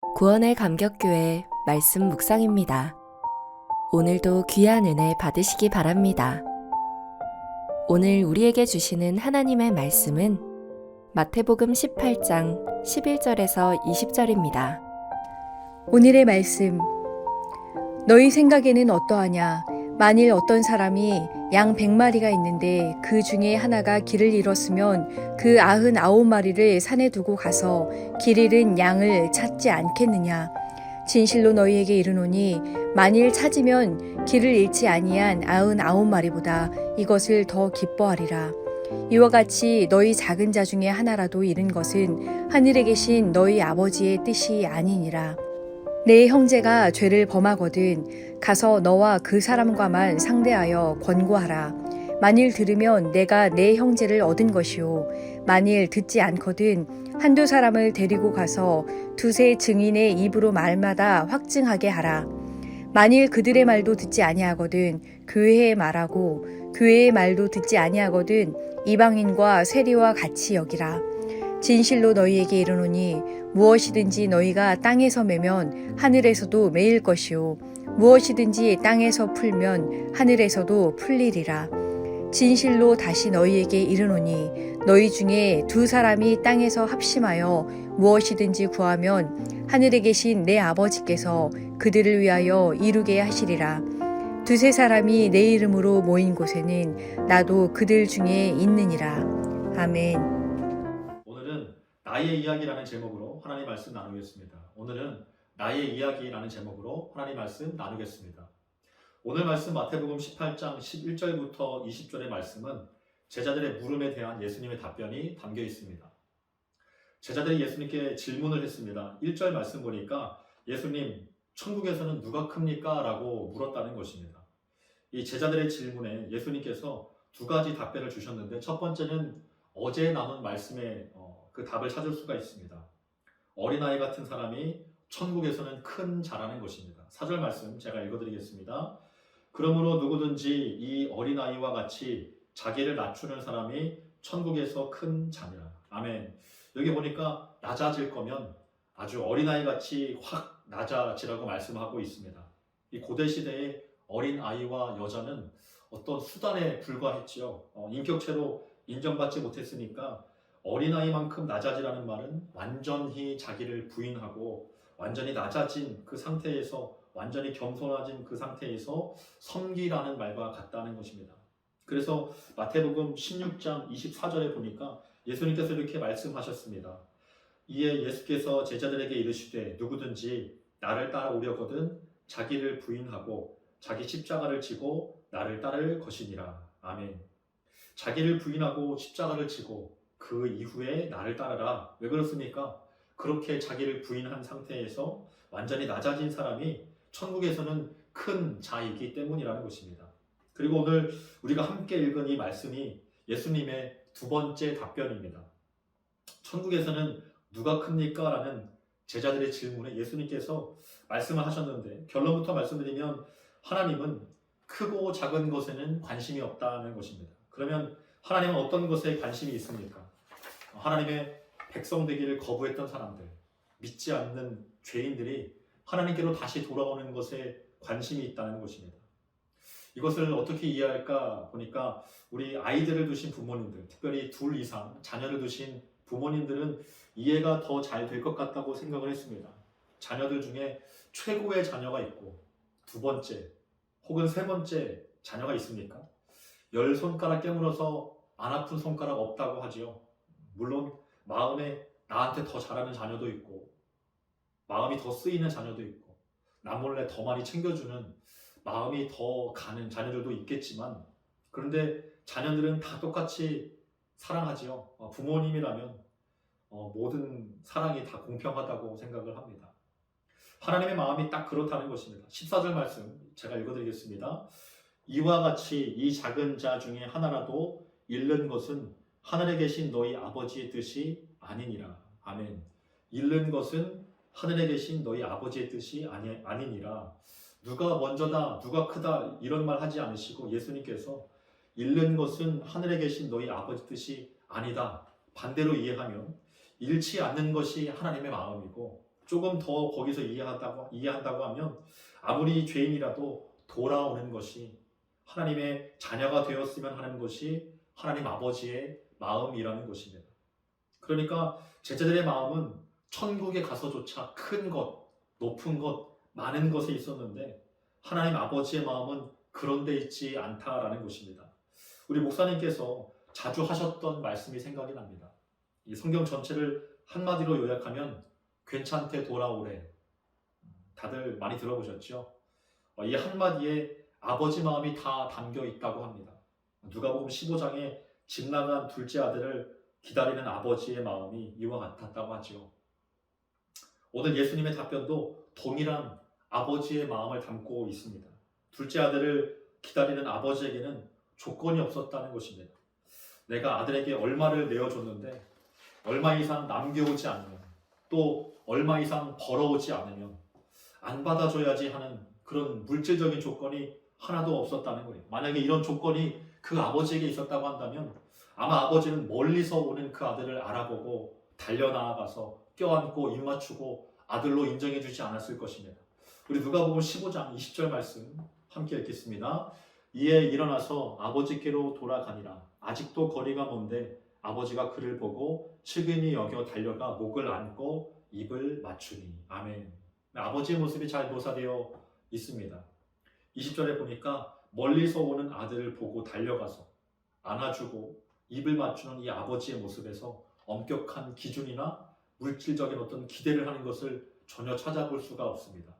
구원의 감격교회 말씀 묵상입니다. 오늘도 귀한 은혜 받으시기 바랍니다. 오늘 우리에게 주시는 하나님의 말씀은 마태복음 18장 11절에서 20절입니다. 오늘의 말씀. 너희 생각에는 어떠하냐? 만일 어떤 사람이 양 100마리가 있는데 그 중에 하나가 길을 잃었으면 그 99마리를 산에 두고 가서 길 잃은 양을 찾지 않겠느냐? 진실로 너희에게 이르노니 만일 찾으면 길을 잃지 아니한 99마리보다 이것을 더 기뻐하리라. 이와 같이 너희 작은 자 중에 하나라도 잃은 것은 하늘에 계신 너희 아버지의 뜻이 아니니라. 내 형제가 죄를 범하거든 가서 너와 그 사람과만 상대하여 권고하라. 만일 들으면 내가 내 형제를 얻은 것이요 만일 듣지 않거든 한두 사람을 데리고 가서 두세 증인의 입으로 말마다 확증하게 하라. 만일 그들의 말도 듣지 아니하거든 교회의 말하고 교회의 말도 듣지 아니하거든 이방인과 세리와 같이 여기라. 진실로 너희에게 이르노니 무엇이든지 너희가 땅에서 매면 하늘에서도 매일 것이요 무엇이든지 땅에서 풀면 하늘에서도 풀리리라. 진실로 다시 너희에게 이르노니 너희 중에 두 사람이 땅에서 합심하여 무엇이든지 구하면 하늘에 계신 내 아버지께서 그들을 위하여 이루게 하시리라. 두세 사람이 내 이름으로 모인 곳에는 나도 그들 중에 있느니라. 아멘. 오늘은 나의 이야기라는 제목으로 하나님 말씀 나누겠습니다. 오늘은 나의 이야기라는 제목으로 하나님 말씀 나누겠습니다. 오늘 말씀 마태복음 18장 11절부터 20절의 말씀은 제자들의 물음에 대한 예수님의 답변이 담겨 있습니다. 제자들이 예수님께 질문을 했습니다. 1절 말씀 보니까 예수님, 천국에서는 누가 큽니까? 라고 물었다는 것입니다. 이 제자들의 질문에 예수님께서 두 가지 답변을 주셨는데 첫 번째는 어제 나눈 말씀의 그 답을 찾을 수가 있습니다. 어린아이 같은 사람이 천국에서는 큰 자라는 것입니다. 4절 말씀 제가 읽어드리겠습니다. 그러므로 누구든지 이 어린아이와 같이 자기를 낮추는 사람이 천국에서 큰 자니라. 아멘. 여기 보니까 낮아질 거면 아주 어린아이같이 확 낮아지라고 말씀하고 있습니다. 이 고대시대의 어린아이와 여자는 어떤 수단에 불과했지요. 인격체로 인정받지 못했으니까 어린아이만큼 낮아지라는 말은 완전히 자기를 부인하고 완전히 낮아진 그 상태에서 완전히 겸손해진 그 상태에서 섬기라는 말과 같다는 것입니다. 그래서 마태복음 16장 24절에 보니까 예수님께서 이렇게 말씀하셨습니다. 이에 예수께서 제자들에게 이르시되 누구든지 나를 따라오려거든 자기를 부인하고 자기 십자가를 지고 나를 따를 것이니라. 아멘. 자기를 부인하고 십자가를 지고 그 이후에 나를 따르라. 왜 그렇습니까? 그렇게 자기를 부인한 상태에서 완전히 낮아진 사람이 천국에서는 큰 자이기 때문이라는 것입니다. 그리고 오늘 우리가 함께 읽은 이 말씀이 예수님의 두 번째 답변입니다. 천국에서는 누가 큽니까? 라는 제자들의 질문에 예수님께서 말씀을 하셨는데 결론부터 말씀드리면 하나님은 크고 작은 것에는 관심이 없다는 것입니다. 그러면 하나님은 어떤 것에 관심이 있습니까? 하나님의 백성 되기를 거부했던 사람들, 믿지 않는 죄인들이 하나님께로 다시 돌아오는 것에 관심이 있다는 것입니다. 이것을 어떻게 이해할까 보니까 우리 아이들을 두신 부모님들, 특별히 둘 이상 자녀를 두신 부모님들은 이해가 더 잘 될 것 같다고 생각을 했습니다. 자녀들 중에 최고의 자녀가 있고 두 번째 혹은 세 번째 자녀가 있습니까? 10손가락 깨물어서 안 아픈 손가락 없다고 하지요. 물론 마음에 나한테 더 잘하는 자녀도 있고 마음이 더 쓰이는 자녀도 있고 나 몰래 더 많이 챙겨주는 마음이 더 가는 자녀들도 있겠지만 그런데 자녀들은 다 똑같이 사랑하지요. 부모님이라면 모든 사랑이 다 공평하다고 생각을 합니다. 하나님의 마음이 딱 그렇다는 것입니다. 14절 말씀 제가 읽어드리겠습니다. 이와 같이 이 작은 자 중에 하나라도 잃는 것은 하늘에 계신 너희 아버지의 뜻이 아니니라. 아멘. 잃는 것은 하늘에 계신 너희 아버지의 뜻이 아니니라. 누가 먼저다, 누가 크다 이런 말 하지 않으시고 예수님께서 잃는 것은 하늘에 계신 너희 아버지 뜻이 아니다. 반대로 이해하면 잃지 않는 것이 하나님의 마음이고 조금 더 거기서 이해한다고 하면 아무리 죄인이라도 돌아오는 것이 하나님의 자녀가 되었으면 하는 것이 하나님 아버지의 마음이라는 것입니다. 그러니까 제자들의 마음은 천국에 가서조차 큰 것, 높은 것, 많은 것에 있었는데 하나님 아버지의 마음은 그런 데 있지 않다라는 것입니다. 우리 목사님께서 자주 하셨던 말씀이 생각이 납니다. 이 성경 전체를 한마디로 요약하면 괜찮대 돌아오래. 다들 많이 들어보셨죠? 이 한마디에 아버지 마음이 다 담겨 있다고 합니다. 누가복음 15장에 집 나간 둘째 아들을 기다리는 아버지의 마음이 이와 같았다고 하죠. 오늘 예수님의 답변도 동일한 아버지의 마음을 담고 있습니다. 둘째 아들을 기다리는 아버지에게는 조건이 없었다는 것입니다. 내가 아들에게 얼마를 내어줬는데 얼마 이상 남겨오지 않으면, 또 얼마 이상 벌어오지 않으면 안 받아줘야지 하는 그런 물질적인 조건이 하나도 없었다는 거예요. 만약에 이런 조건이 그 아버지에게 있었다고 한다면 아마 아버지는 멀리서 오는 그 아들을 알아보고 달려나아가서 껴안고 입 맞추고 아들로 인정해주지 않았을 것입니다. 우리 누가복음 15장 20절 말씀 함께 읽겠습니다. 이에 일어나서 아버지께로 돌아가니라. 아직도 거리가 먼데 아버지가 그를 보고 측은히 여겨 달려가 목을 안고 입을 맞추니. 아멘. 아버지의 모습이 잘 묘사되어 있습니다. 20절에 보니까 멀리서 오는 아들을 보고 달려가서 안아주고 입을 맞추는 이 아버지의 모습에서 엄격한 기준이나 물질적인 어떤 기대를 하는 것을 전혀 찾아볼 수가 없습니다.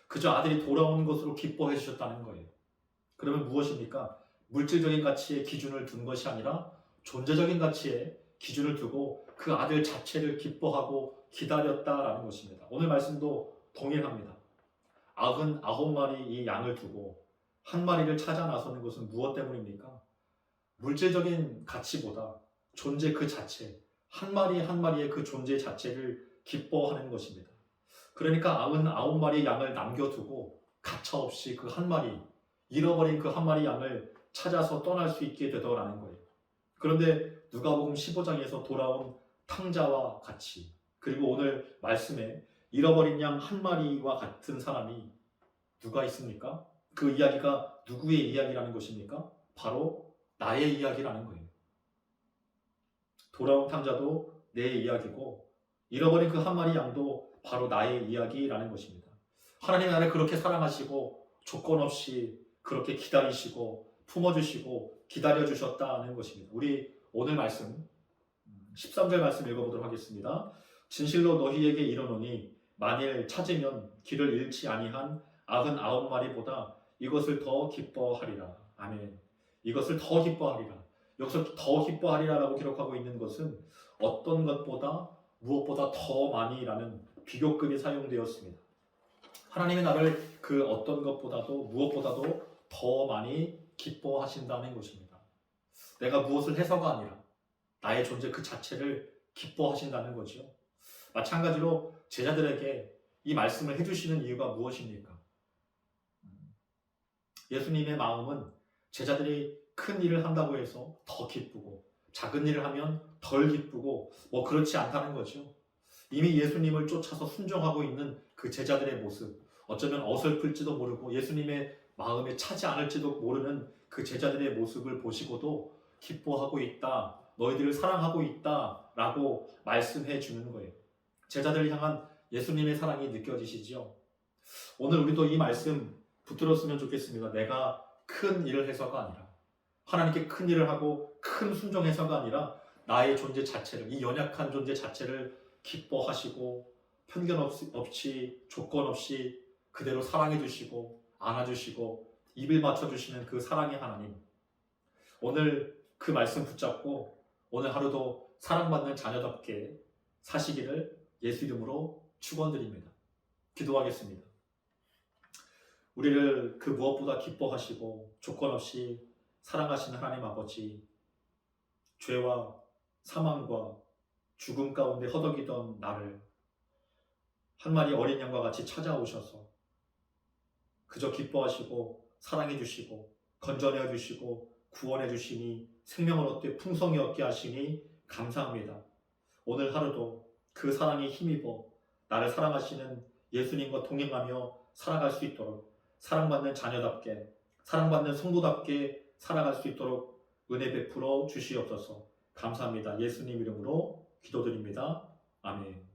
그저 아들이 돌아오는 것으로 기뻐해 주셨다는 거예요. 그러면 무엇입니까? 물질적인 가치에 기준을 둔 것이 아니라 존재적인 가치에 기준을 두고 그 아들 자체를 기뻐하고 기다렸다라는 것입니다. 오늘 말씀도 동일합니다. 99마리 이 양을 두고 한 마리를 찾아 나서는 것은 무엇 때문입니까? 물질적인 가치보다 존재 그 자체, 한 마리 한 마리의 그 존재 자체를 기뻐하는 것입니다. 그러니까 99마리 양을 남겨두고 가차없이 그 한 마리, 잃어버린 그 한 마리 양을 찾아서 떠날 수 있게 되더라는 거예요. 그런데 누가복음 15장에서 돌아온 탕자와 같이, 그리고 오늘 말씀에 잃어버린 양 한 마리와 같은 사람이 누가 있습니까? 그 이야기가 누구의 이야기라는 것입니까? 바로 나의 이야기라는 거예요. 돌아온 탕자도 내 이야기고 잃어버린 그 한 마리 양도 바로 나의 이야기라는 것입니다. 하나님이 나를 그렇게 사랑하시고 조건 없이 그렇게 기다리시고 품어주시고 기다려주셨다는 것입니다. 우리 오늘 말씀 13절 말씀 읽어보도록 하겠습니다. 진실로 너희에게 이르노니 만일 찾으면 길을 잃지 아니한 99마리보다 이것을 더 기뻐하리라. 아멘. 이것을 더 기뻐하리라. 여기서 더 기뻐하리라라고 기록하고 있는 것은 어떤 것보다 무엇보다 더 많이라는 비교급이 사용되었습니다. 하나님의 나를 그 어떤 것보다도 무엇보다도 더 많이 기뻐하신다는 것입니다. 내가 무엇을 해서가 아니라 나의 존재 그 자체를 기뻐하신다는 거죠. 마찬가지로 제자들에게 이 말씀을 해주시는 이유가 무엇입니까? 예수님의 마음은 제자들이 큰 일을 한다고 해서 더 기쁘고 작은 일을 하면 덜 기쁘고 그렇지 않다는 거죠. 이미 예수님을 쫓아서 순종하고 있는 그 제자들의 모습, 어쩌면 어설플지도 모르고 예수님의 마음에 차지 않을지도 모르는 그 제자들의 모습을 보시고도 기뻐하고 있다, 너희들을 사랑하고 있다 라고 말씀해 주는 거예요. 제자들을 향한 예수님의 사랑이 느껴지시죠? 오늘 우리도 이 말씀 붙들었으면 좋겠습니다. 내가 큰 일을 해서가 아니라, 하나님께 큰 일을 하고 큰 순종해서가 아니라 나의 존재 자체를, 이 연약한 존재 자체를 기뻐하시고 편견 없이 조건 없이 그대로 사랑해 주시고 안아주시고 입을 맞춰주시는 그 사랑의 하나님, 오늘 그 말씀 붙잡고 오늘 하루도 사랑받는 자녀답게 사시기를 예수 이름으로 축원드립니다. 기도하겠습니다. 우리를 그 무엇보다 기뻐하시고 조건 없이 사랑하시는 하나님 아버지, 죄와 사망과 죽음 가운데 허덕이던 나를 한 마리 어린 양과 같이 찾아오셔서 그저 기뻐하시고 사랑해 주시고 건져내 주시고 구원해 주시니 생명을 얻게 풍성히 얻게 하시니 감사합니다. 오늘 하루도 그 사랑에 힘입어 나를 사랑하시는 예수님과 동행하며 살아갈 수 있도록 사랑받는 자녀답게 사랑받는 성도답게 살아갈 수 있도록 은혜 베풀어 주시옵소서. 감사합니다. 예수님 이름으로 기도드립니다. 아멘.